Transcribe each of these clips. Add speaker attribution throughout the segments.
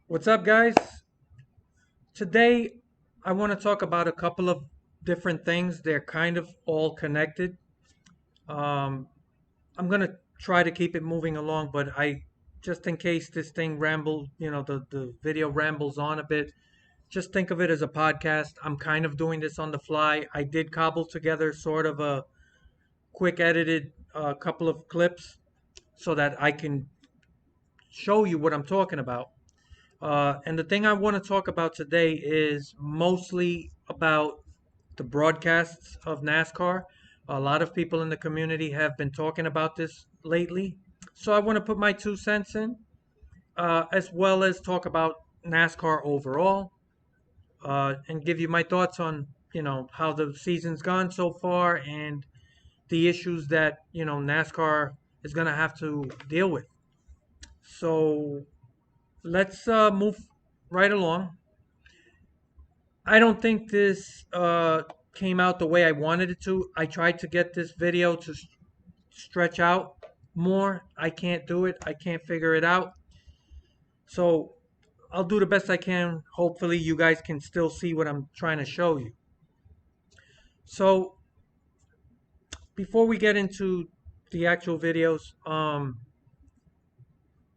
Speaker 1: What's up, guys? Today, I want to talk about a couple of different things. They're kind of all connected. Um, I'm gonna try to keep it moving along, but just in case this thing rambles, the video rambles on a bit, just think of it as a podcast. I'm kind of doing this on the fly. I did cobble together sort of a quick edited couple of clips so that I can show you what I'm talking about. And the thing I want to talk about today is mostly about the broadcasts of NASCAR. A lot of people in the community have been talking about this lately. So I want to put my 2 cents in, as well as talk about NASCAR overall, and give you my thoughts on, how the season's gone so far and the issues that, NASCAR is going to have to deal with. So let's move right along. I don't think this came out the way I wanted it to. I tried to get this video to stretch out more. I can't do it. I can't figure it out. So I'll do the best I can. Hopefully, you guys can still see what I'm trying to show you. So before we get into the actual videos,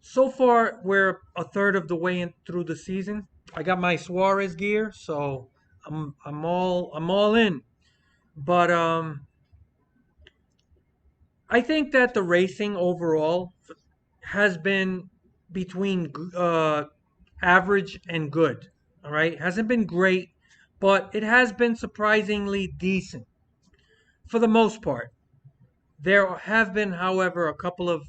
Speaker 1: so far we're a third of the way through the season. I got my Suarez gear, so I'm all in. But I think that the racing overall has been between average and good. All right, hasn't been great, but it has been surprisingly decent for the most part. There have been, however, a couple of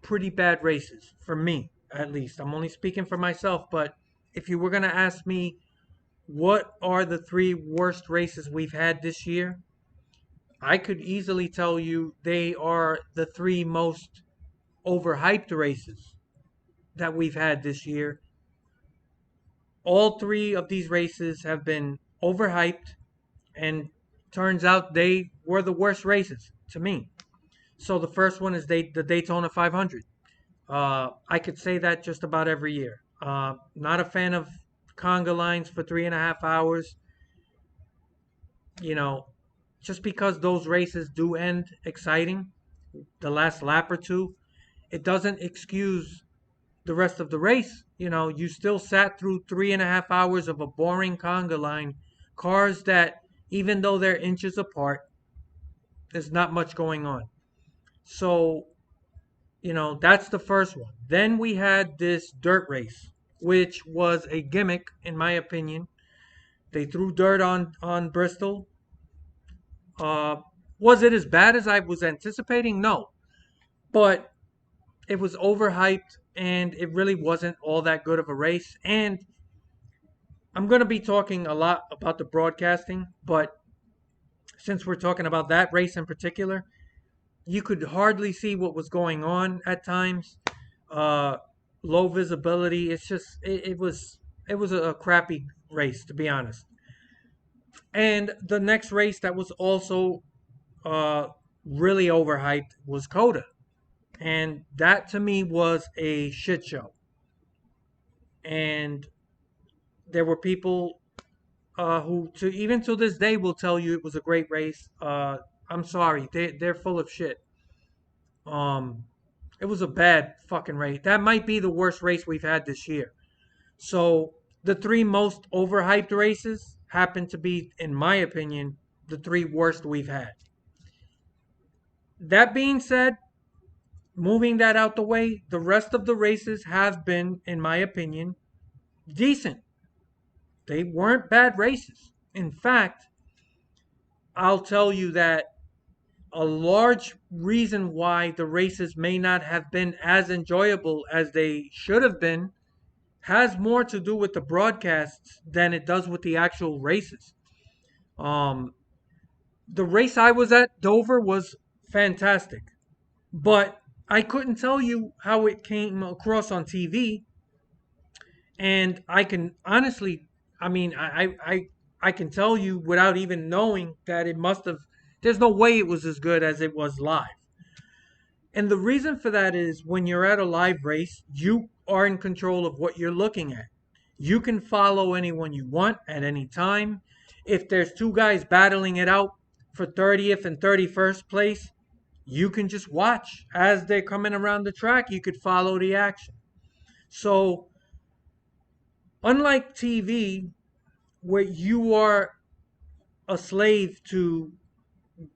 Speaker 1: pretty bad races for me, at least. I'm only speaking for myself, but if you were going to ask me what are the three worst races we've had this year, I could easily tell you they are the three most overhyped races that we've had this year. All three of these races have been overhyped, and turns out they were the worst races to me. So the first one is the Daytona 500. I could say that just about every year. Not a fan of conga lines for 3.5 hours. You know, just because those races do end exciting, the last lap or two, it doesn't excuse the rest of the race. You still sat through 3.5 hours of a boring conga line, cars that, even though they're inches apart, there's not much going on. So, that's the first one. Then we had this dirt race, which was a gimmick, in my opinion. They threw dirt on Bristol. Uh, was it as bad as I was anticipating? No. But it was overhyped and it really wasn't all that good of a race. And I'm going to be talking a lot about the broadcasting, but since we're talking about that race in particular, you could hardly see what was going on at times. Uh, Low visibility. It's just it was a crappy race, to be honest. And the next race that was also uh, really overhyped was Coda, and that to me was a shit show. And there were people who, to even to this day, will tell you it was a great race. I'm sorry, they're full of shit. Um, it was a bad fucking race. That might be the worst race we've had this year. So the three most overhyped races happen to be, in my opinion, the three worst we've had. That being said, moving that out the way, the rest of the races have been, in my opinion, decent. They weren't bad races. In fact, I'll tell you that a large reason why the races may not have been as enjoyable as they should have been has more to do with the broadcasts than it does with the actual races. Um, the race I was at, Dover, was fantastic, but I couldn't tell you how it came across on TV, and I can honestly, I mean, I can tell you without even knowing that it must have. There's no way it was as good as it was live. And the reason for that is when you're at a live race, you are in control of what you're looking at. You can follow anyone you want at any time. If there's two guys battling it out for 30th and 31st place, you can just watch as they're coming around the track. You could follow the action. So, unlike TV, where you are a slave to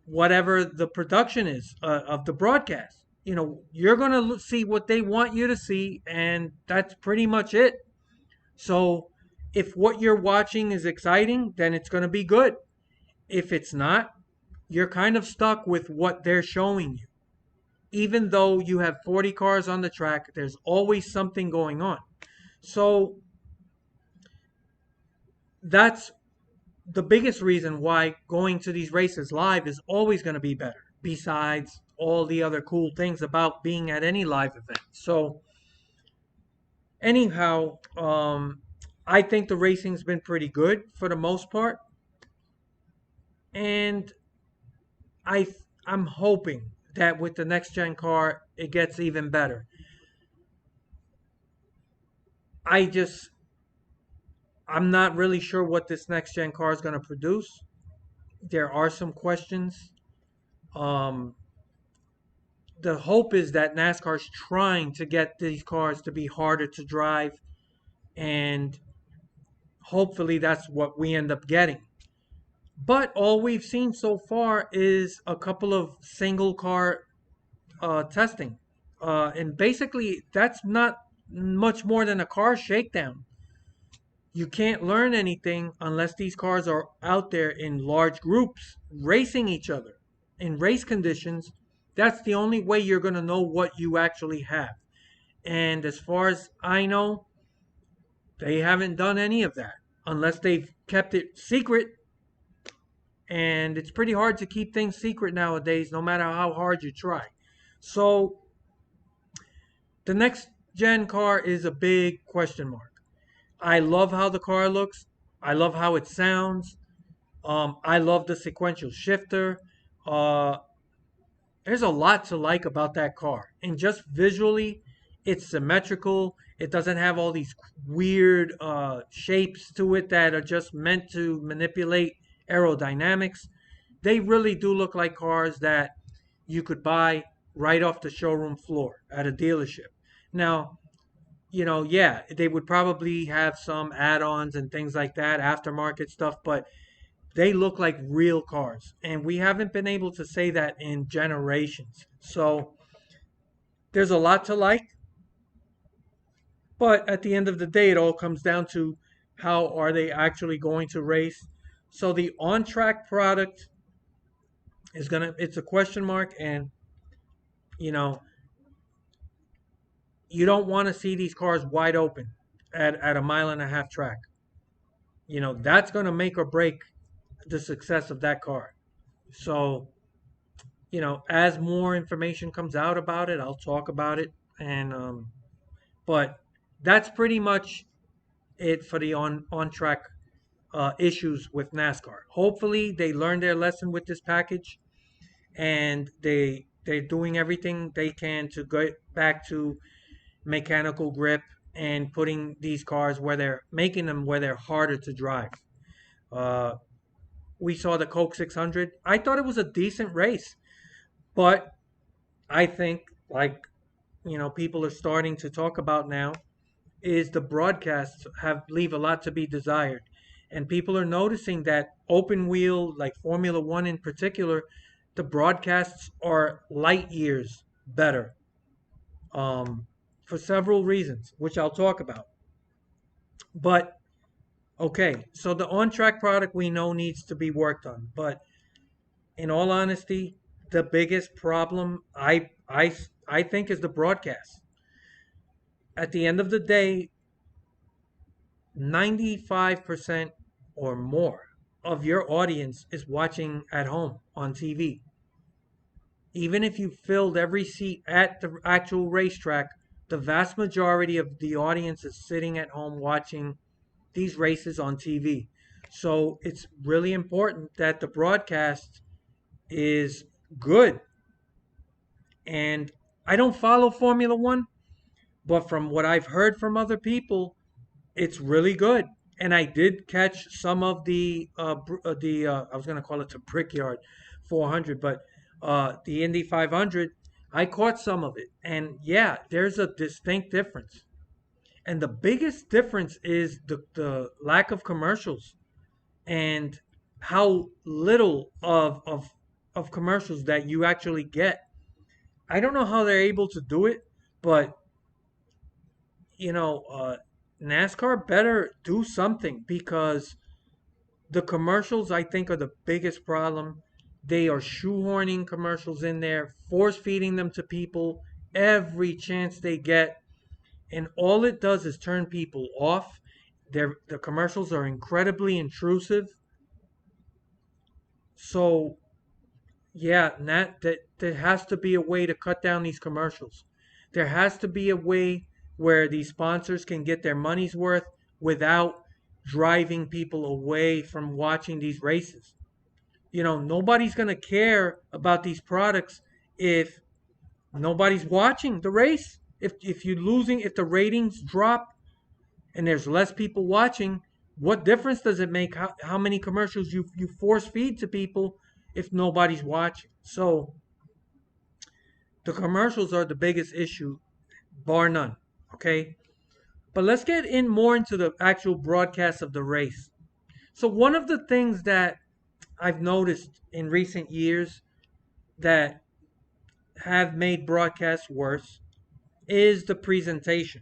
Speaker 1: whatever the production is of the broadcast, you're going to see what they want you to see, and that's pretty much it. So, if what you're watching is exciting, then it's going to be good. If it's not, you're kind of stuck with what they're showing you. Even though you have 40 cars on the track, there's always something going on. So that's the biggest reason why going to these races live is always going to be better, besides all the other cool things about being at any live event. So, anyhow, I think the racing's been pretty good for the most part. And I, I'm hoping that with the next gen car, it gets even better. I just, I'm not really sure what this next gen car is going to produce. There are some questions. Um, the hope is that NASCAR's trying to get these cars to be harder to drive, and hopefully that's what we end up getting. But all we've seen so far is a couple of single car testing. And basically, that's not much more than a car shakedown. You can't learn anything unless these cars are out there in large groups racing each other in race conditions. That's the only way you're going to know what you actually have. And as far as I know, they haven't done any of that unless they've kept it secret. And it's pretty hard to keep things secret nowadays, no matter how hard you try. So the next gen car is a big question mark. I love how the car looks. I love how it sounds. I love the sequential shifter. Uh, there's a lot to like about that car. And just visually, it's symmetrical. It doesn't have all these weird shapes to it that are just meant to manipulate aerodynamics. They really do look like cars that you could buy right off the showroom floor at a dealership. Now, yeah, they would probably have some add-ons and things like that, aftermarket stuff, but they look like real cars. And we haven't been able to say that in generations. So there's a lot to like, but at the end of the day, it all comes down to how are they actually going to race. So the on-track product it's a question mark, and you know, you don't want to see these cars wide open at a mile and a half track. That's going to make or break the success of that car. So, as more information comes out about it, I'll talk about it. And but that's pretty much it for the on track issues with NASCAR. Hopefully, they learned their lesson with this package, and they're doing everything they can to get back to mechanical grip and putting these cars where they're making them where they're harder to drive. Uh, we saw the Coke 600. I thought it was a decent race, but I think, like, people are starting to talk about now, is the broadcasts have leave a lot to be desired. And people are noticing that open wheel, like Formula One in particular, the broadcasts are light years better, um, for several reasons, which I'll talk about. But okay, so the on track product we know needs to be worked on. But in all honesty, the biggest problem I think is the broadcast. At the end of the day, 95% or more of your audience is watching at home on TV. Even if you filled every seat at the actual racetrack, the vast majority of the audience is sitting at home watching these races on TV. So it's really important that the broadcast is good. And I don't follow Formula One, but from what I've heard from other people, it's really good. And I did catch some of the I was gonna call it the Brickyard 400, but the Indy 500. I caught some of it, and yeah, there's a distinct difference. And the biggest difference is the lack of commercials and how little of commercials that you actually get. I don't know how they're able to do it, but you know, NASCAR better do something because the commercials I think are the biggest problem. They are shoehorning commercials in there, force feeding them to people every chance they get, and all it does is turn people off. The commercials are incredibly intrusive. So yeah, that there has to be a way to cut down these commercials. There has to be a way where these sponsors can get their money's worth without driving people away from watching these races. You know, nobody's going to care about these products if nobody's watching the race. If you're losing, if the ratings drop and there's less people watching, what difference does it make how many commercials you force feed to people if nobody's watching? So the commercials are the biggest issue, bar none. Okay, but let's get in more into the actual broadcast of the race. So one of the things that I've noticed in recent years that have made broadcasts worse is the presentation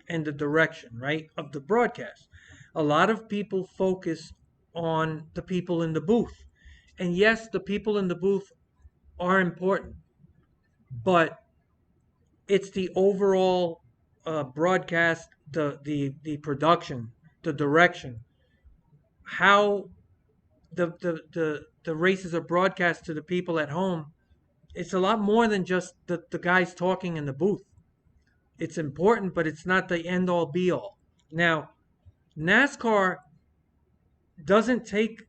Speaker 1: and the direction, right, of the broadcast. A lot of people focus on the people in the booth. And yes, the people in the booth are important, but it's the overall broadcast, the production, the direction, how the races are broadcast to the people at home. It's a lot more than just the guys talking in the booth. It's important, but it's not the end all be all. Now, NASCAR doesn't take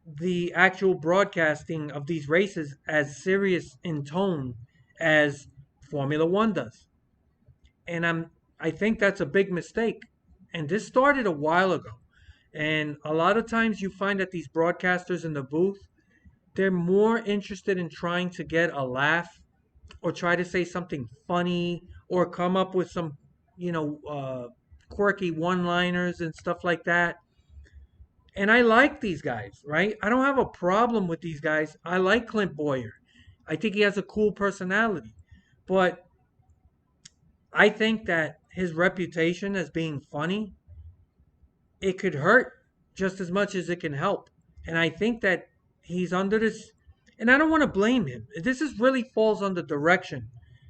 Speaker 1: the actual broadcasting of these races as serious in tone as Formula One does. And I think that's a big mistake. And this started a while ago. And a lot of times you find that these broadcasters in the booth, they're more interested in trying to get a laugh or try to say something funny or come up with some, quirky one-liners and stuff like that. And I like these guys, right? I don't have a problem with these guys. I like Clint Boyer. I think he has a cool personality. But I think that his reputation as being funny, it could hurt just as much as it can help. And I think that he's under this, and I don't want to blame him. This is really falls on the direction,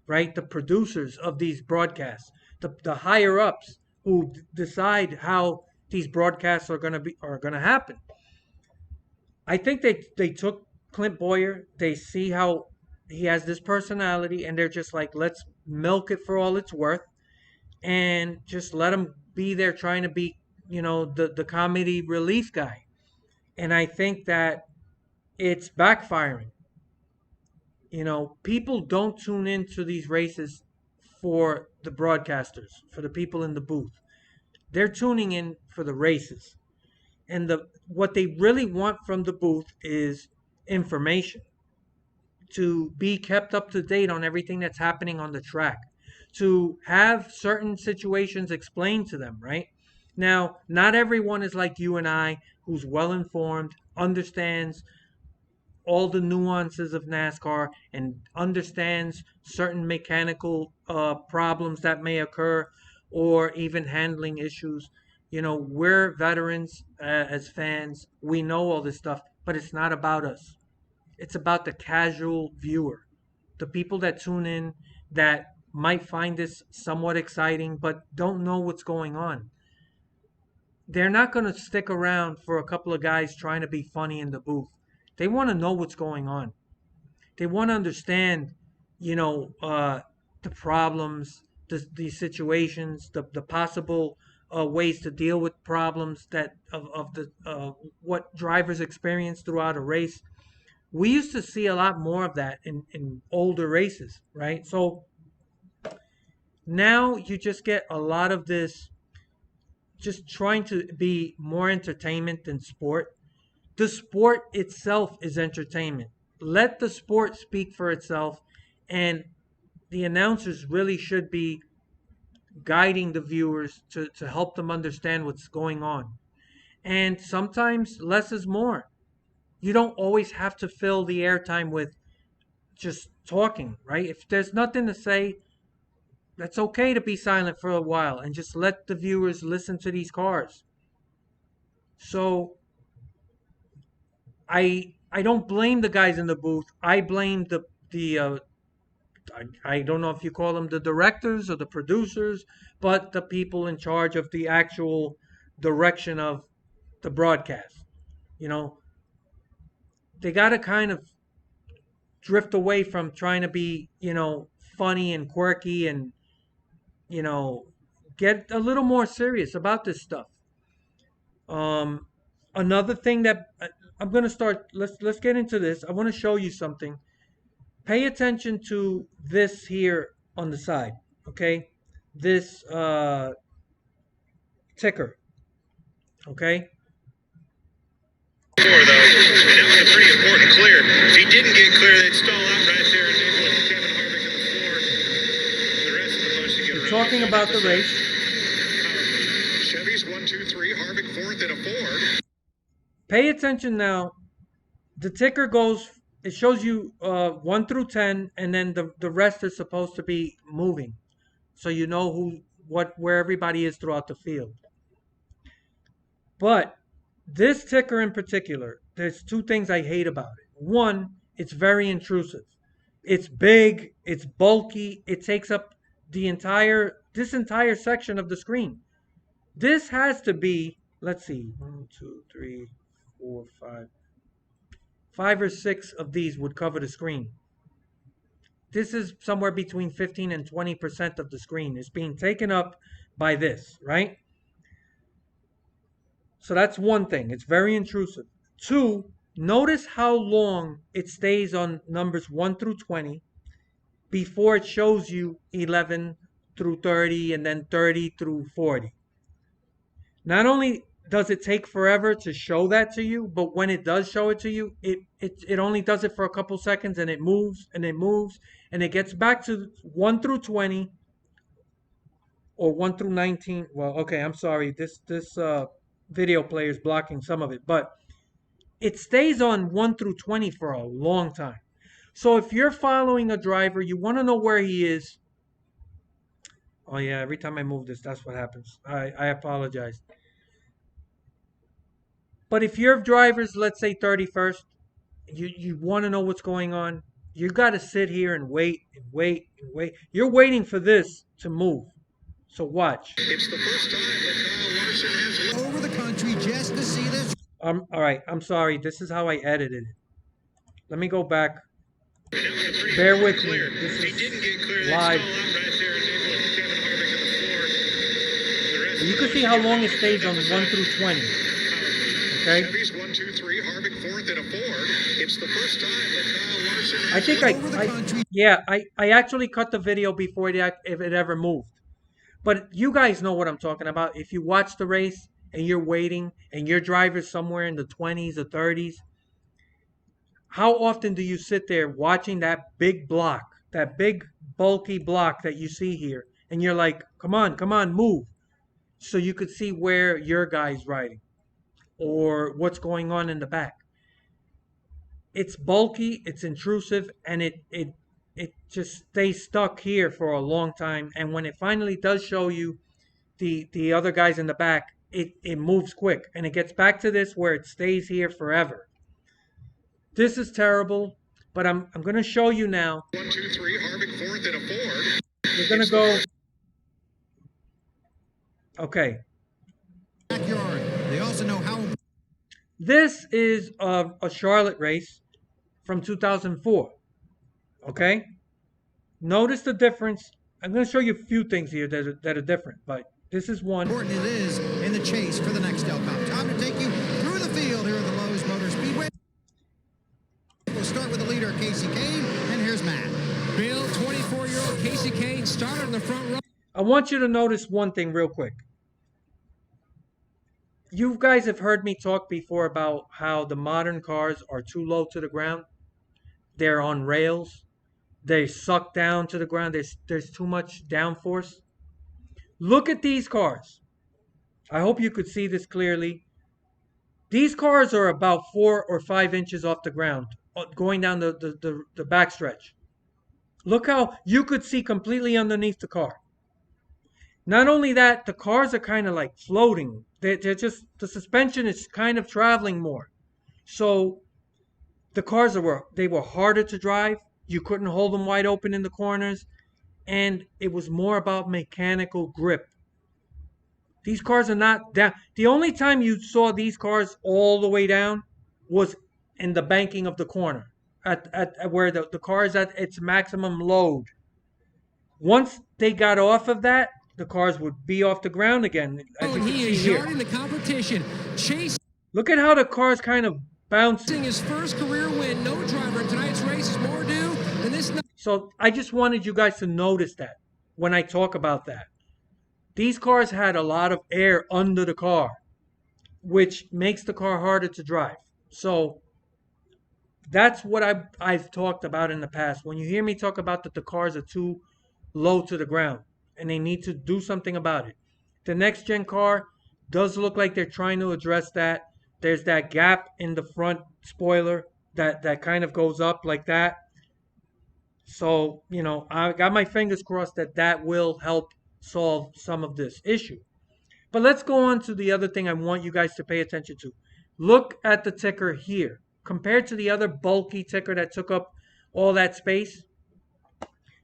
Speaker 1: right? The producers of these broadcasts, the higher ups who decide how these broadcasts are gonna happen. I think they took Clint Boyer. They see how he has this personality, and they're just like, let's milk it for all it's worth, and just let him be there trying to be, the comedy relief guy. And I think that it's backfiring. People don't tune into these races for the broadcasters, for the people in the booth. They're tuning in for the races. And what they really want from the booth is information, to be kept up to date on everything that's happening on the track, to have certain situations explained to them, right? Now, not everyone is like you and I, who's well informed, understands all the nuances of NASCAR, and understands certain mechanical problems that may occur or even handling issues. We're veterans as fans. We know all this stuff, but it's not about us. It's about the casual viewer, the people that tune in that might find this somewhat exciting but don't know what's going on. They're not going to stick around for a couple of guys trying to be funny in the booth. They want to know what's going on. They want to understand, you know, the problems, the situations, the possible ways to deal with problems that of the what drivers experience throughout a race. We used to see a lot more of that in older races, right? So now you just get a lot of this just trying to be more entertainment than sport. The sport itself is entertainment. Let the sport speak for itself, and the announcers really should be guiding the viewers to help them understand what's going on. And sometimes less is more. You don't always have to fill the airtime with just talking, right? If there's nothing to say, that's okay to be silent for a while and just let the viewers listen to these cars. So I don't blame the guys in the booth. I blame the I don't know if you call them the directors or the producers, but the people in charge of the actual direction of the broadcast. You know, they got to kind of drift away from trying to be, funny and quirky and, you know, get a little more serious about this stuff. Um, Another thing that I'm going to start, let's get into this. I want to show you something. Pay attention to this here on the side, okay? This ticker, okay?
Speaker 2: Though, and that was a pretty important clear. If he didn't get clear, they'd stall out right there and they'd put Kevin Harvick on the floor. The rest of the bunch to get
Speaker 1: We're
Speaker 2: around.
Speaker 1: talking about the race.
Speaker 2: Chevy's 1, 2, 3, Harvick fourth and a Ford.
Speaker 1: Pay attention now. The ticker goes, it shows you 1 through 10, and then the rest is supposed to be moving. So you know where everybody is throughout the field. But this ticker in particular, there's two things I hate about it. One, it's very intrusive. It's big, it's bulky, it takes up this entire section of the screen. This has to be, let's see, 1, 2, 3, 4, 5. 5 or 6 of these would cover the screen. This is somewhere between 15 and 20% of the screen is being taken up by this, right? So that's one thing. It's very intrusive. Two, notice how long it stays on numbers 1 through 20 before it shows you 11 through 30 and then 30 through 40. Not only does it take forever to show that to you, but when it does show it to you, it only does it for a couple seconds and it moves and it moves and it gets back to 1 through 20 or 1 through 19. Well, okay, I'm sorry. This video player is blocking some of it, but it stays on 1 through 20 for a long time. So if you're following a driver, you want to know where he is. Oh yeah, every time I move this, that's what happens. I apologize. But if your driver's, let's say 31st, you want to know what's going on, you got to sit here and wait and wait and wait. You're waiting for this to move. So watch.
Speaker 2: It's the first time that Kyle Larson has
Speaker 3: over the country just to see this.
Speaker 1: All right, I'm sorry. This is how I edited it. Let me go back. Bear with me. This is live. You can see how long it stays on 1 through 20. Okay.
Speaker 2: Chevy's 1, 2, 3, Harvick fourth and a Ford. It's the first time that Kyle Larson has
Speaker 1: I think I actually cut the video before if it ever moved. But you guys know what I'm talking about. If you watch the race and you're waiting and your driver's somewhere in the 20s or 30s, how often do you sit there watching that big block, that big bulky block that you see here, and you're like, come on, move, so you could see where your guy's riding or what's going on in the back. It's bulky, it's intrusive, and it just stays stuck here for a long time. And when it finally does show you the other guys in the back, it moves quick and it gets back to this where it stays here forever. This is terrible, but I'm going to show you now.
Speaker 2: 1, 2, 3, Harvick fourth and a Ford.
Speaker 1: We're going to go. Okay.
Speaker 3: Backyard. They also know how.
Speaker 1: This is a Charlotte race from 2004. Okay? Notice the difference. I'm going to show you a few things here that are different, but this is one.
Speaker 3: Important it is in the chase for the Nextel Cup. Time to take you through the field here at the Lowe's Motor Speedway. We'll start with the leader, Casey Kane, and here's Matt.
Speaker 4: Bill, 24-year-old Casey Kane started in the front row.
Speaker 1: I want you to notice one thing real quick. You guys have heard me talk before about how the modern cars are too low to the ground. They're on rails. They suck down to the ground. There's too much downforce. Look at these cars. I hope you could see this clearly. These cars are about 4 or 5 inches off the ground, going down the backstretch. Look how you could see completely underneath the car. Not only that, the cars are kind of like floating. They're just, the suspension is kind of traveling more. So the cars they were harder to drive. You couldn't hold them wide open in the corners. And it was more about mechanical grip. These cars are not down. The only time you saw these cars all the way down was in the banking of the corner, at where the car is at its maximum load. Once they got off of that, the cars would be off the ground again. As you can
Speaker 4: He
Speaker 1: see
Speaker 4: is
Speaker 1: here.
Speaker 4: yarding the competition, chasing
Speaker 1: Look at how the car's kind of bouncing.
Speaker 4: his first career win. No driver in tonight's race is more due than this.
Speaker 1: So I just wanted you guys to notice that when I talk about that. These cars had a lot of air under the car, which makes the car harder to drive. So that's what I've talked about in the past. When you hear me talk about that the cars are too low to the ground and they need to do something about it. The next gen car does look like they're trying to address that. There's that gap in the front spoiler that kind of goes up like that. So, I got my fingers crossed that will help solve some of this issue. But let's go on to the other thing I want you guys to pay attention to. Look at the ticker here. Compared to the other bulky ticker that took up all that space,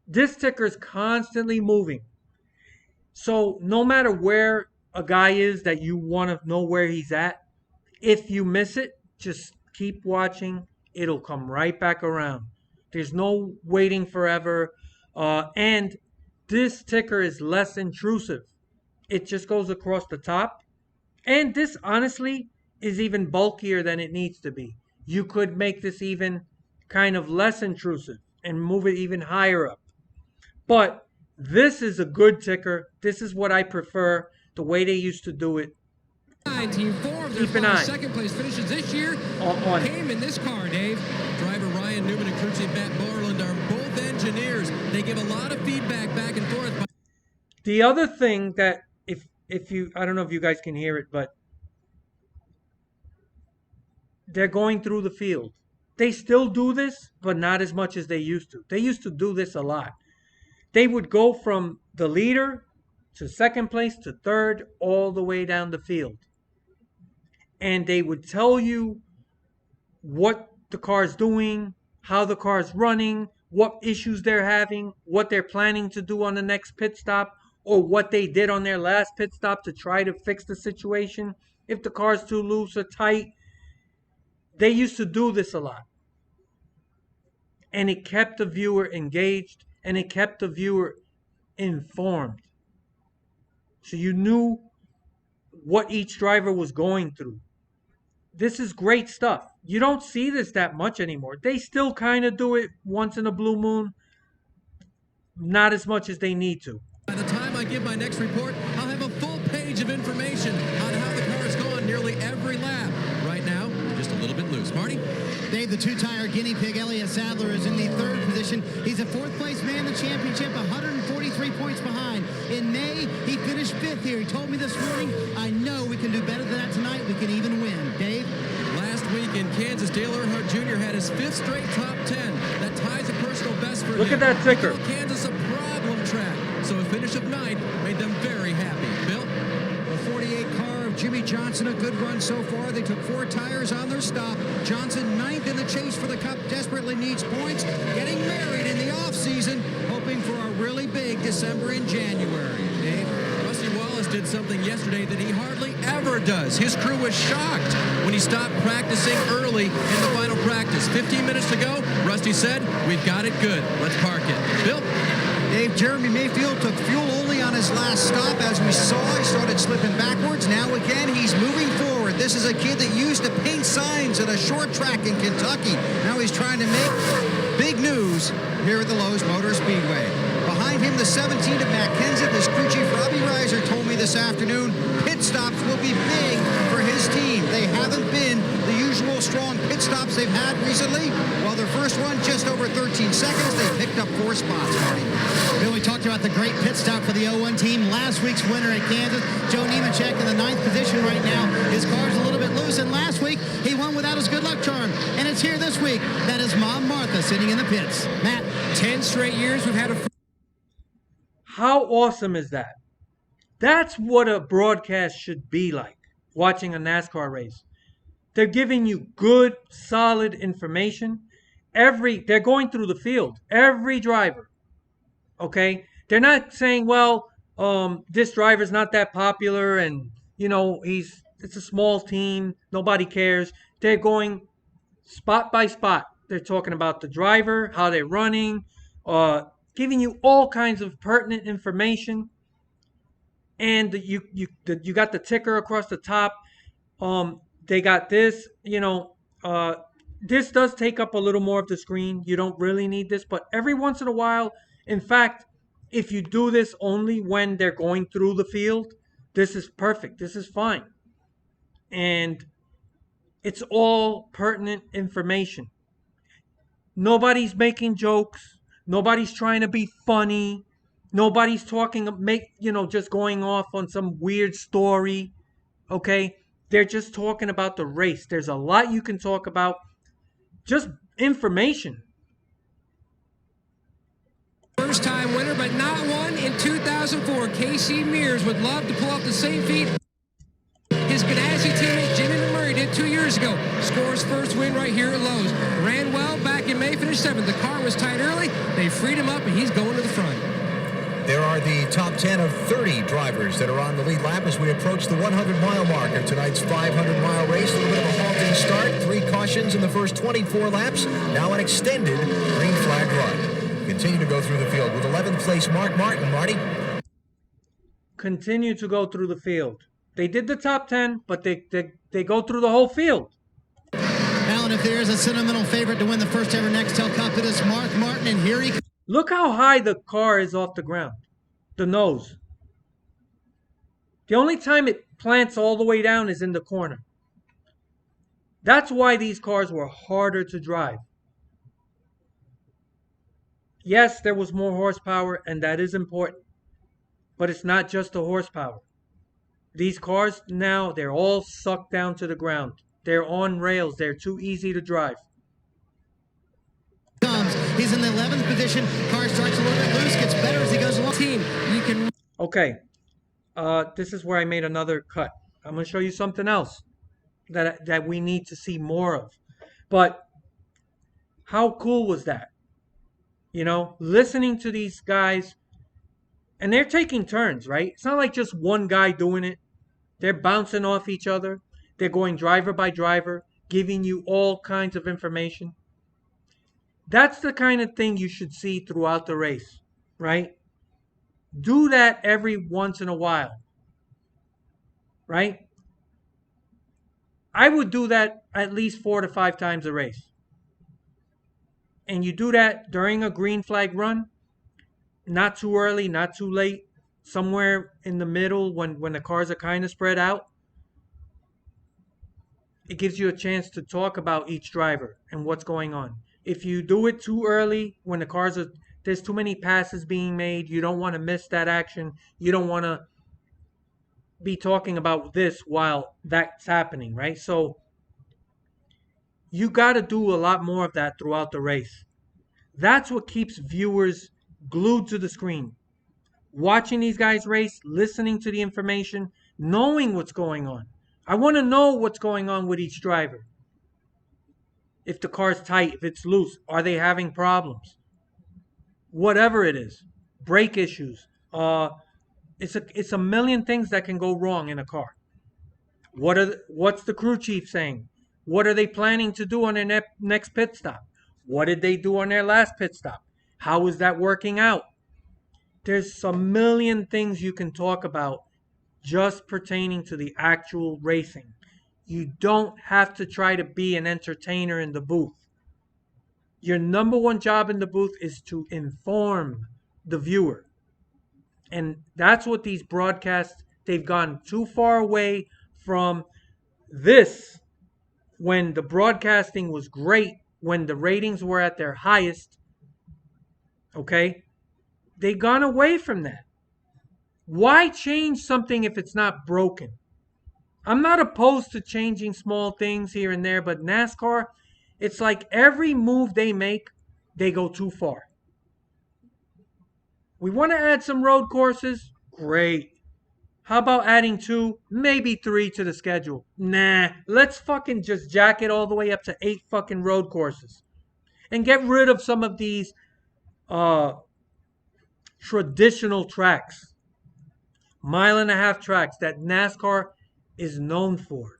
Speaker 1: this ticker is constantly moving. So no matter where a guy is that you want to know where he's at, if you miss it, just keep watching. It'll come right back around. There's no waiting forever. And this ticker is less intrusive. It just goes across the top. And this, honestly, is even bulkier than it needs to be. You could make this even kind of less intrusive and move it even higher up. But this is a good ticker. This is what I prefer, the way they used to do it.
Speaker 4: Team Forbes,
Speaker 1: Keep an eye
Speaker 4: second place finishes this year.
Speaker 1: on it.
Speaker 4: Came in this car, Dave.
Speaker 3: Driver Ryan Newman and crew chief Matt Borland are both engineers. They give a lot of feedback back and forth.
Speaker 1: The other thing that if you, I don't know if you guys can hear it, but they're going through the field. They still do this, but not as much as they used to. They used to do this a lot. They would go from the leader to second place to third all the way down the field. And they would tell you what the car's doing, how the car's running, what issues they're having, what they're planning to do on the next pit stop, or what they did on their last pit stop to try to fix the situation. If the car's too loose or tight, they used to do this a lot. And it kept the viewer engaged and it kept the viewer informed. So you knew what each driver was going through. This is great stuff. You don't see this that much anymore. They still kind of do it once in a blue moon. Not as much as they need to.
Speaker 3: By the time I give my next report, I'll have a full page of information on how the car has gone nearly every lap. Right now, just a little bit loose. Marty?
Speaker 5: Dave, the two-tire guinea pig, Elliott Sadler, is in the third position. He's a fourth-place man in the championship, 143 points behind. In May, he finished fifth here. He told me this morning, I know we can do better than that tonight. We can even win. Dave?
Speaker 3: Last week in Kansas, Dale Earnhardt Jr. had his fifth straight top 10. That ties a personal best for him.
Speaker 1: Look at that ticker.
Speaker 3: Kansas a problem track, so a finish of ninth made them very happy. Bill?
Speaker 5: The 48 car of Jimmy Johnson, a good run so far. They took 4 tires on their stop. Johnson ninth in the chase for the Cup, desperately needs points. Getting married in the offseason, hoping for a really big December and January. Dave?
Speaker 3: Rusty Wallace
Speaker 4: Marquez did something yesterday that he hardly ever does. His crew was shocked when he stopped practicing early in the final practice. 15 minutes to go, Rusty said, "We've got it good. Let's park it." Bill?
Speaker 3: Dave, Jeremy Mayfield took fuel only on his last stop. As we saw, he started slipping backwards. Now again, he's moving forward. This is a kid that used to paint signs at a short track in Kentucky. Now he's trying to make big news here at the Lowe's Motor Speedway. Behind him, the 17 of Matt Kenseth. His crew chief Robbie Reiser told me this afternoon pit stops will be big for his team. They haven't been the usual strong pit stops they've had recently. While their first one, just over 13 seconds, they picked up 4 spots, Marty.
Speaker 5: Bill, we talked about the great pit stop for the 0-1 team. Last week's winner at Kansas, Joe Nemechek in the 9th position right now. His car's a little bit loose, and last week he won without his good luck charm. And it's here this week. That is Mom Martha sitting in the pits. Matt?
Speaker 4: 10 straight years we've had a...
Speaker 1: How awesome is that? That's what a broadcast should be like, watching a NASCAR race. They're giving you good, solid information. They're going through the field, every driver. Okay? They're not saying, well, this driver's not that popular and, it's a small team, nobody cares. They're going spot by spot. They're talking about the driver, how they're running, giving you all kinds of pertinent information. And you got the ticker across the top. They got this, this does take up a little more of the screen. You don't really need this, but every once in a while, in fact, if you do this only when they're going through the field, this is perfect. This is fine. And it's all pertinent information. Nobody's making jokes. Nobody's trying to be funny. Nobody's just going off on some weird story. Okay? They're just talking about the race. There's a lot you can talk about. Just information.
Speaker 4: First time winner, but not one in 2004. Casey Mears would love to pull off the same feat his Ganassi teammate Jimmy McMurray did 2 years ago. Scores first win right here at Lowe's. Ran well back in May, finished 7th. The car was tight early. They freed him up, and he's going to the front.
Speaker 6: There are the top 10 of 30 drivers that are on the lead lap as we approach the 100-mile mark of tonight's 500-mile race. A little bit of a halting start. 3 cautions in the first 24 laps. Now an extended green flag run. Continue to go through the field with 11th place Mark Martin. Marty?
Speaker 1: Continue to go through the field. They did the top 10, but they go through the whole field.
Speaker 5: Alan, if there is a sentimental favorite to win the first ever Nextel Cup, it is Mark Martin, and here he comes.
Speaker 1: Look how high the car is off the ground. The nose. The only time it plants all the way down is in the corner. That's why these cars were harder to drive. Yes, there was more horsepower, and that is important. But it's not just the horsepower. These cars now, they're all sucked down to the ground. They're on rails. They're too easy to drive.
Speaker 5: He's in the 11th position. Car starts a little bit loose, gets better as he goes along.
Speaker 4: Team, you can...
Speaker 1: Okay. This is where I made another cut. I'm going to show you something else that we need to see more of. But how cool was that? Listening to these guys, and they're taking turns, right? It's not like just one guy doing it. They're bouncing off each other. They're going driver by driver, giving you all kinds of information. That's the kind of thing you should see throughout the race, right? Do that every once in a while, right? I would do that at least 4 to 5 times a race. And you do that during a green flag run, not too early, not too late, somewhere in the middle when the cars are kind of spread out. It gives you a chance to talk about each driver and what's going on. If you do it too early, when there's too many passes being made, you don't want to miss that action. You don't want to be talking about this while that's happening, right? So you got to do a lot more of that throughout the race. That's what keeps viewers glued to the screen. Watching these guys race, listening to the information, knowing what's going on. I want to know what's going on with each driver. If the car's tight, if it's loose, are they having problems? Whatever it is, brake issues, It's a million things that can go wrong in a car. What's the crew chief saying? What are they planning to do on their next pit stop? What did they do on their last pit stop? How is that working out? There's a million things you can talk about just pertaining to the actual racing. You don't have to try to be an entertainer in the booth. Your number one job in the booth is to inform the viewer. And that's what these broadcasts, they've gone too far away from this when the broadcasting was great, when the ratings were at their highest. Okay? They've gone away from that. Why change something if it's not broken? I'm not opposed to changing small things here and there, but NASCAR, it's like every move they make, they go too far. We want to add some road courses? Great. How about adding 2, maybe 3 to the schedule? Nah, let's fucking just jack it all the way up to 8 fucking road courses. And get rid of some of these traditional tracks. 1.5-mile tracks that NASCAR is known for.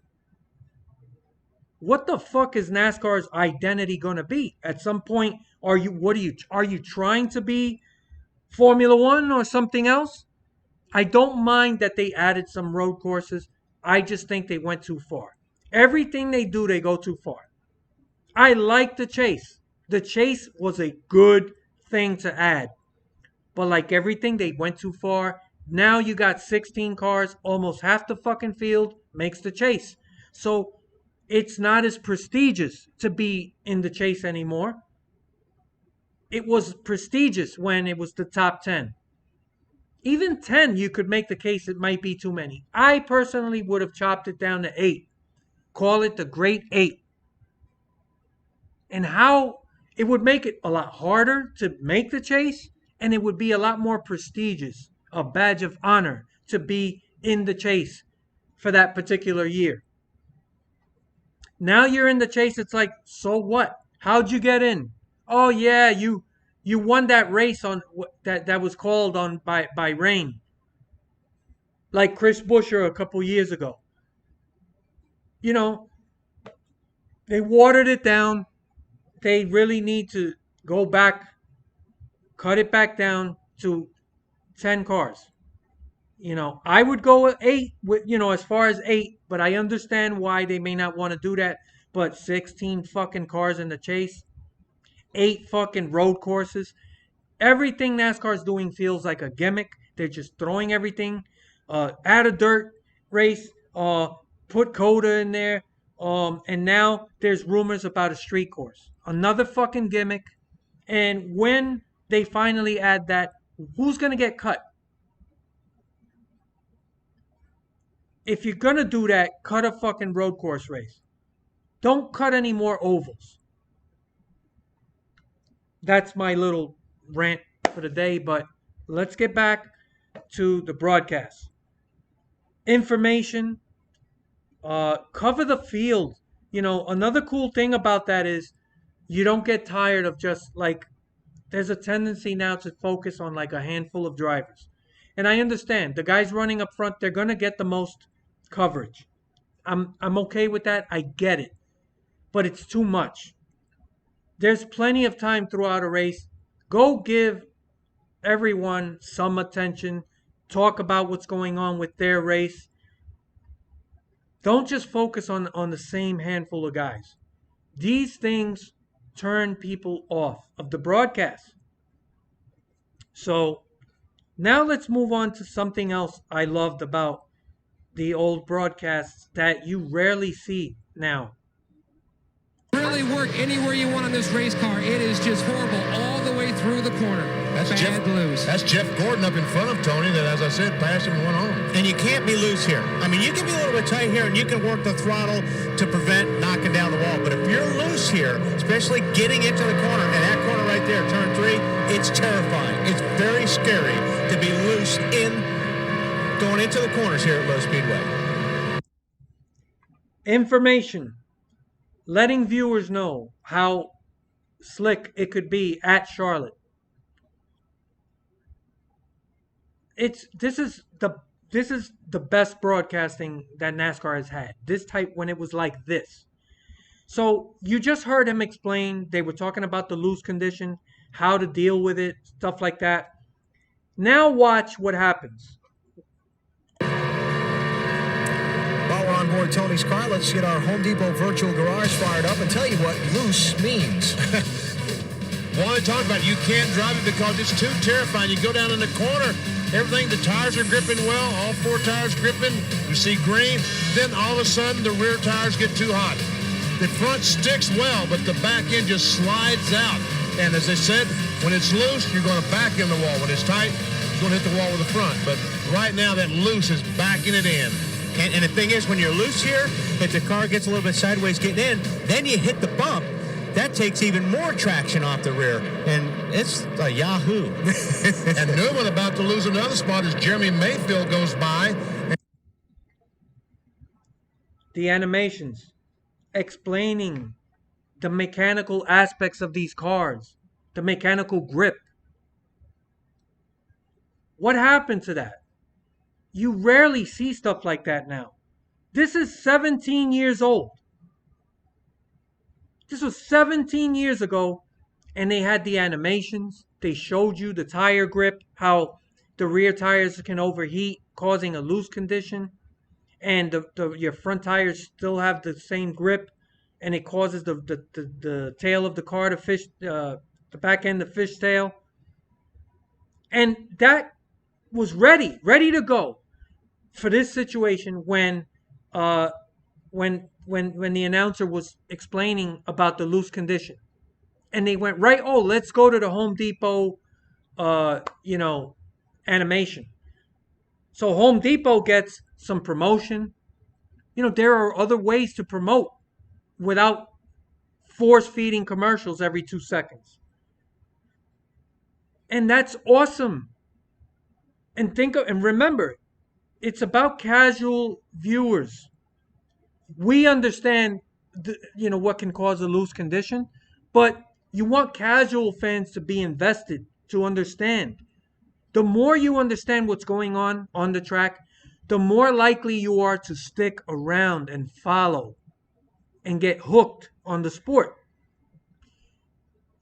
Speaker 1: What the fuck is NASCAR's identity going to be? At some point, are you trying to be Formula 1 or something else? I don't mind that they added some road courses. I just think they went too far. Everything they do, they go too far. I like the chase. The chase was a good thing to add. But like everything, they went too far. Now you got 16 cars, almost half the fucking field makes the chase. So it's not as prestigious to be in the chase anymore. It was prestigious when it was the top 10. Even 10, you could make the case it might be too many. I personally would have chopped it down to 8. Call it the Great 8. And how it would make it a lot harder to make the chase, and it would be a lot more prestigious, a badge of honor to be in the chase for that particular year. Now you're in the chase, it's like, so what? How'd you get in? Oh yeah, you won that race on that was called on by rain. Like Chris Buescher a couple years ago. You know, they watered it down. They really need to go back, cut it back down to 10 cars. You know, I would go with 8, as far as 8, but I understand why they may not want to do that. But 16 fucking cars in the chase, 8 fucking road courses. Everything NASCAR's doing feels like a gimmick. They're just throwing everything. Add a dirt race, put Coda in there, and now there's rumors about a street course. Another fucking gimmick. And when they finally add that, who's going to get cut? If you're going to do that, cut a fucking road course race. Don't cut any more ovals. That's my little rant for the day, but let's get back to the broadcast. Information, cover the field. Another cool thing about that is you don't get tired of just like, there's a tendency now to focus on like a handful of drivers. And I understand the guys running up front, they're going to get the most coverage. I'm okay with that. I get it. But it's too much. There's plenty of time throughout a race. Go give everyone some attention. Talk about what's going on with their race. Don't just focus on the same handful of guys. These things turn people off of the broadcast. So now let's move on to something else I loved about the old broadcasts that you rarely see now.
Speaker 4: Really work anywhere you want on this race car. It is just horrible all the way through the corner.
Speaker 6: That's Jeff Gordon up in front of Tony that, as I said, passed him and went home.
Speaker 2: And you can't be loose here. I mean, you can be a little bit tight here, and you can work the throttle to prevent knocking down the wall. But if you're loose here, especially getting into the corner, and that corner right there, turn 3, it's terrifying. It's very scary to be loose going into the corners here at Low Speedway.
Speaker 1: Information. Letting viewers know how slick it could be at Charlotte. it's this is the best broadcasting that NASCAR has had. This type when it was like this. So you just heard him explain. They were talking about the loose condition, how to deal with it, stuff like that. Now watch what happens.
Speaker 6: While we're on board Tony's car, let's get our Home Depot virtual garage fired up and tell you what loose means.
Speaker 2: Want to talk about it. You can't drive it because it's too terrifying. You go down in the corner, everything, the tires are gripping well, all four tires gripping, you see green, then all of a sudden the rear tires get too hot. The front sticks well, but the back end just slides out. And as I said, when it's loose, you're going to back in the wall. When it's tight, you're going to hit the wall with the front. But right now, that loose is backing it in.
Speaker 3: And the thing is, when you're loose here, if the car gets a little bit sideways getting in, then you hit the bump. That takes even more traction off the rear. And it's a yahoo.
Speaker 2: And Newman about to lose another spot as Jeremy Mayfield goes by.
Speaker 1: The animations explaining the mechanical aspects of these cars, the mechanical grip. What happened to that? You rarely see stuff like that now. This is 17 years old. This was 17 years ago, and they had the animations. They showed you the tire grip, how the rear tires can overheat, causing a loose condition, and your front tires still have the same grip, and it causes the tail of the car to fish, the back end to fishtail. And that was ready to go for this situation when the announcer was explaining about the loose condition. And they went right, oh, let's go to the Home Depot, animation. So Home Depot gets some promotion. There are other ways to promote without force feeding commercials every 2 seconds. And that's awesome. And remember, it's about casual viewers. We understand, what can cause a loose condition, but you want casual fans to be invested, to understand. The more you understand what's going on the track, the more likely you are to stick around and follow and get hooked on the sport.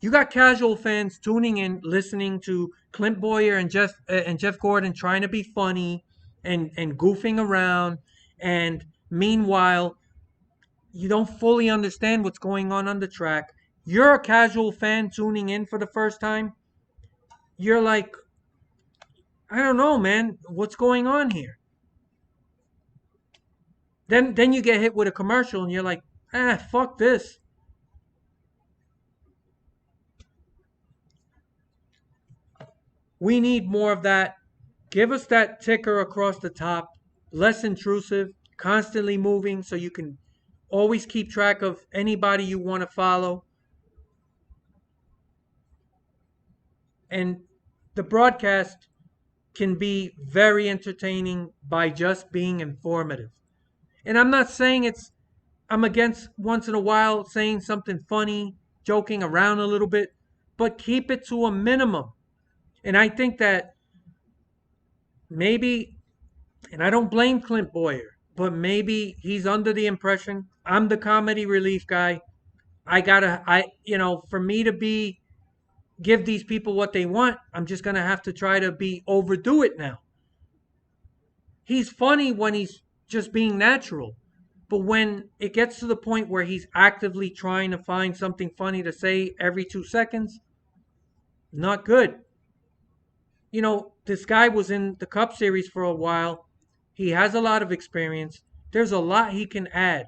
Speaker 1: You got casual fans tuning in, listening to Clint Boyer and Jeff Gordon trying to be funny and goofing around, and meanwhile, you don't fully understand what's going on the track. You're a casual fan tuning in for the first time. You're like, I don't know, man, what's going on here? Then you get hit with a commercial and you're like, fuck this. We need more of that. Give us that ticker across the top, less intrusive, constantly moving so you can always keep track of anybody you want to follow. And the broadcast can be very entertaining by just being informative. And I'm not saying I'm against once in a while saying something funny, joking around a little bit, but keep it to a minimum. And I think that maybe, and I don't blame Clint Boyer, but maybe he's under the impression I'm the comedy relief guy. For me to give these people what they want, I'm just going to have to try to overdo it now. He's funny when he's just being natural. But when it gets to the point where he's actively trying to find something funny to say every 2 seconds, not good. This guy was in the Cup Series for a while. He has a lot of experience. There's a lot he can add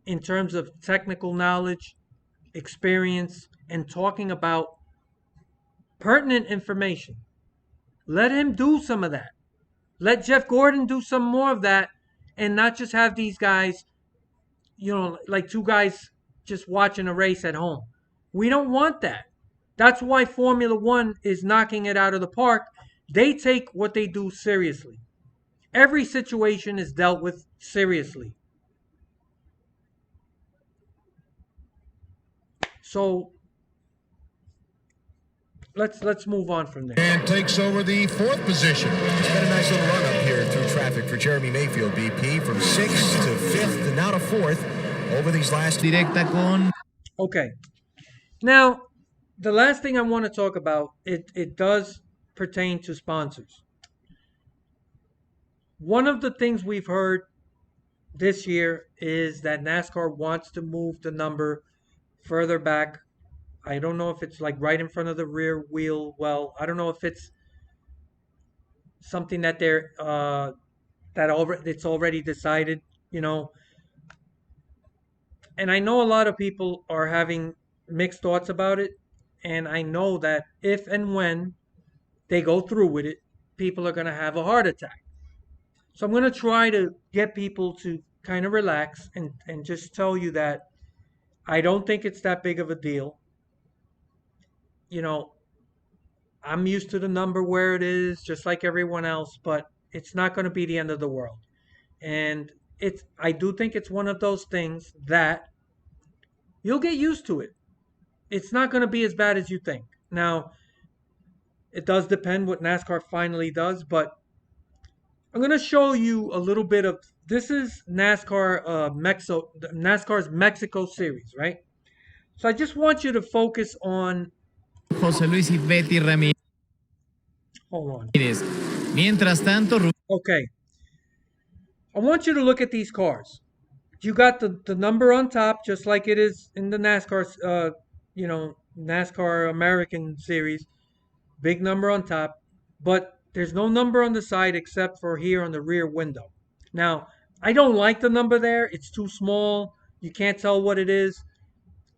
Speaker 1: in terms of technical knowledge, experience, and talking about pertinent information. Let him do some of that. Let Jeff Gordon do some more of that, and not just have these guys, like two guys just watching a race at home. We don't want that. That's why Formula One is knocking it out of the park. They take what they do seriously. Every situation is dealt with seriously. So let's move on from there.
Speaker 2: And takes over the 4th position.
Speaker 6: It's been a nice little run up here through traffic for Jeremy Mayfield, BP, from 6th to 5th and now to 4th over these last.
Speaker 5: Directa con
Speaker 1: Okay. Now, the last thing I want to talk about, it does pertain to sponsors. One of the things we've heard this year is that NASCAR wants to move the number further back. I don't know if it's like right in front of the rear wheel well. I don't know if it's something that it's already decided, you know. And I know a lot of people are having mixed thoughts about it, and I know that if and when they go through with it, people are going to have a heart attack. So I'm going to try to get people to kind of relax and just tell you that I don't think it's that big of a deal. You know, I'm used to the number where it is, just like everyone else, but it's not going to be the end of the world. And I do think it's one of those things that you'll get used to it. It's not going to be as bad as you think. Now, it does depend what NASCAR finally does, but I'm going to show you a little bit of this is NASCAR's Mexico series, right? So I just want you to focus on.
Speaker 5: José Luis y Betty Ramírez.
Speaker 1: Hold on.
Speaker 5: Mientras tanto,
Speaker 1: Okay. I want you to look at these cars. You got the number on top, just like it is in the NASCAR, NASCAR American Series. Big number on top, but there's no number on the side except for here on the rear window. Now, I don't like the number there. It's too small. You can't tell what it is.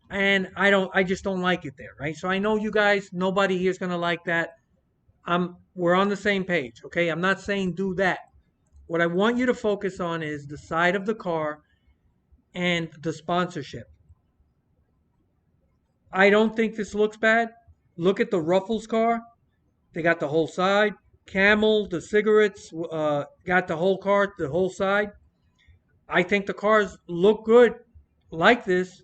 Speaker 1: And I just don't like it there, right? So I know you guys, nobody here is going to like that. We're on the same page, okay? I'm not saying do that. What I want you to focus on is the side of the car and the sponsorship. I don't think this looks bad. Look at the Ruffles car. They got the whole side. Camel, the cigarettes, got the whole car, the whole side. I think the cars look good like this.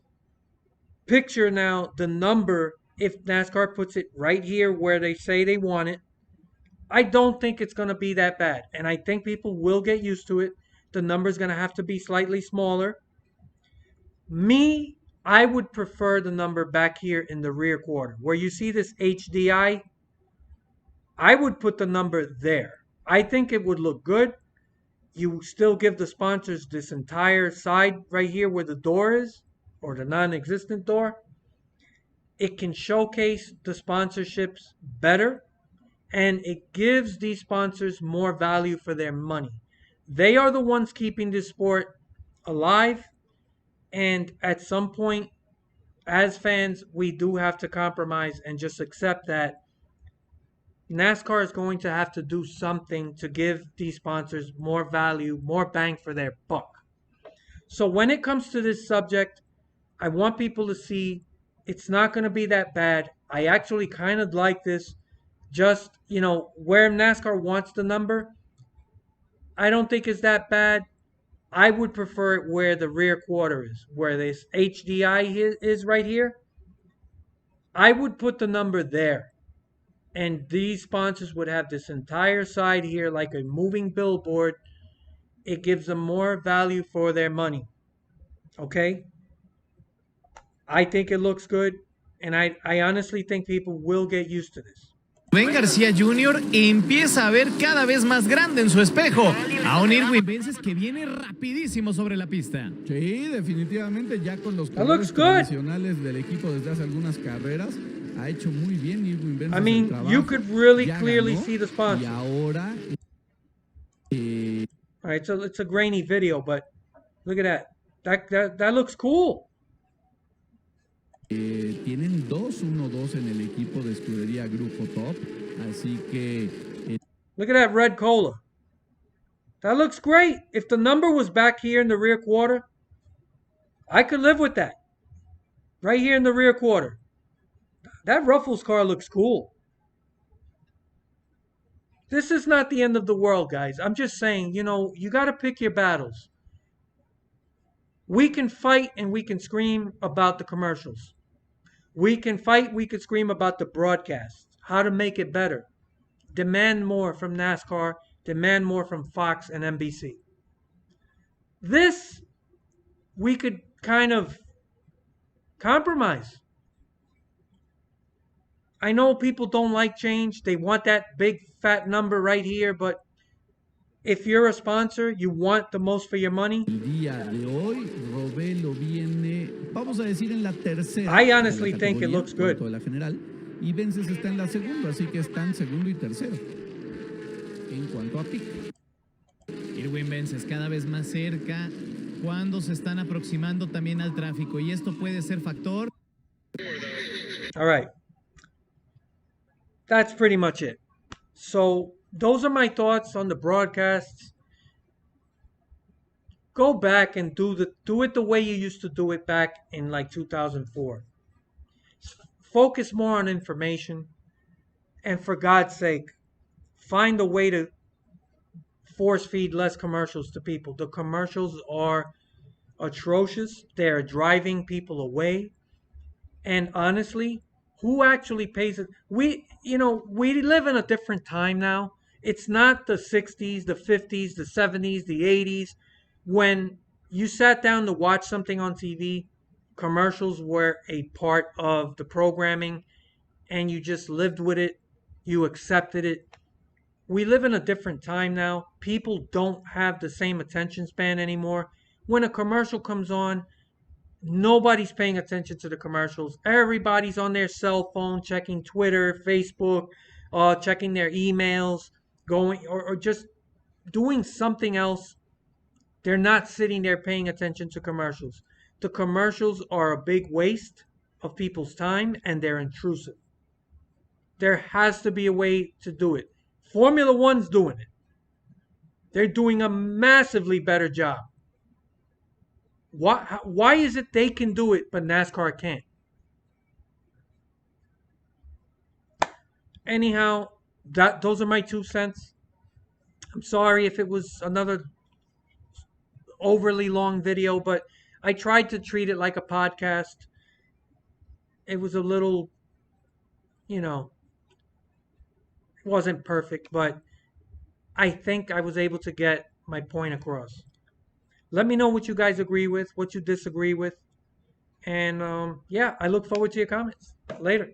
Speaker 1: Picture now the number if NASCAR puts it right here where they say they want it. I don't think it's going to be that bad. And I think people will get used to it. The number's going to have to be slightly smaller. I would prefer the number back here in the rear quarter. Where you see this HDI, I would put the number there. I think it would look good. You still give the sponsors this entire side right here where the door is, or the non-existent door. It can showcase the sponsorships better, and it gives these sponsors more value for their money. They are the ones keeping this sport alive, and at some point, as fans, we do have to compromise and just accept that NASCAR is going to have to do something to give these sponsors more value, more bang for their buck. So when it comes to this subject, I want people to see it's not going to be that bad. I actually kind of like this. Just, where NASCAR wants the number, I don't think it's that bad. I would prefer it where the rear quarter is, where this HDI is right here. I would put the number there. And these sponsors would have this entire side here like a moving billboard. It gives them more value for their money. Okay? I think it looks good. And I honestly think people will get used to this.
Speaker 5: Ben García Jr. empieza a ver cada vez más grande en su espejo a un Irwin Vences que viene rapidísimo sobre la pista.
Speaker 7: Sí, definitivamente ya con los
Speaker 1: That looks
Speaker 7: colores
Speaker 1: good.
Speaker 7: tradicionales del equipo desde hace algunas carreras ha hecho muy bien Irwin Vences.
Speaker 1: I mean, you could really clearly see the
Speaker 7: y
Speaker 1: sponsor.
Speaker 7: ahora
Speaker 1: All right, so it's a grainy video, but look at that. That looks cool.
Speaker 7: tienen 2-1-2 en el equipo de escudería Grupo Top, así que
Speaker 1: Look at that red cola. That looks great. If the number was back here in the rear quarter, I could live with that. Right here in the rear quarter. That Ruffles car looks cool. This is not the end of the world, guys. I'm just saying, you got to pick your battles. We can fight and we can scream about the commercials. We can fight, we can scream about the broadcasts. how to make it better. Demand more from NASCAR, demand more from Fox and NBC. This, we could kind of compromise. I know people don't like change. They want that big fat number right here, but if you're a sponsor, you want the most for your money.
Speaker 7: El día de hoy, Robelo viene, vamos a decir, en la tercera
Speaker 1: I
Speaker 7: de la
Speaker 1: honestly think it
Speaker 7: categoría,
Speaker 1: looks
Speaker 7: cuarto
Speaker 1: good.
Speaker 7: de la general, y Vences está en la segunda, así que están segundo y tercero. En cuanto a pick.
Speaker 5: Irwin Vences cada vez más cerca cuando se están aproximando también al tráfico y esto puede ser factor.
Speaker 1: All right. That's pretty much it. So, those are my thoughts on the broadcasts. Go back and do it the way you used to do it back in like 2004. Focus more on information, and for God's sake, find a way to force feed less commercials to people. The commercials are atrocious. They're driving people away. And honestly, who actually pays it? We live in a different time now. It's not the 60s, the 50s, the 70s, the 80s when you sat down to watch something on TV. Commercials were a part of the programming and you just lived with it. You accepted it. We live in a different time now. People don't have the same attention span anymore. When a commercial comes on, nobody's paying attention to the commercials. Everybody's on their cell phone checking Twitter, Facebook, checking their emails, going or just doing something else. They're not sitting there paying attention to commercials. The commercials are a big waste of people's time and they're intrusive. There has to be a way to do it. Formula One's doing it. They're doing a massively better job. Why is it they can do it but NASCAR can't? Anyhow, those are my 2 cents. I'm sorry if it was another overly long video, but I tried to treat it like a podcast. It was a little, wasn't perfect, but I think I was able to get my point across. Let me know what you guys agree with, what you disagree with. And yeah, I look forward to your comments. Later.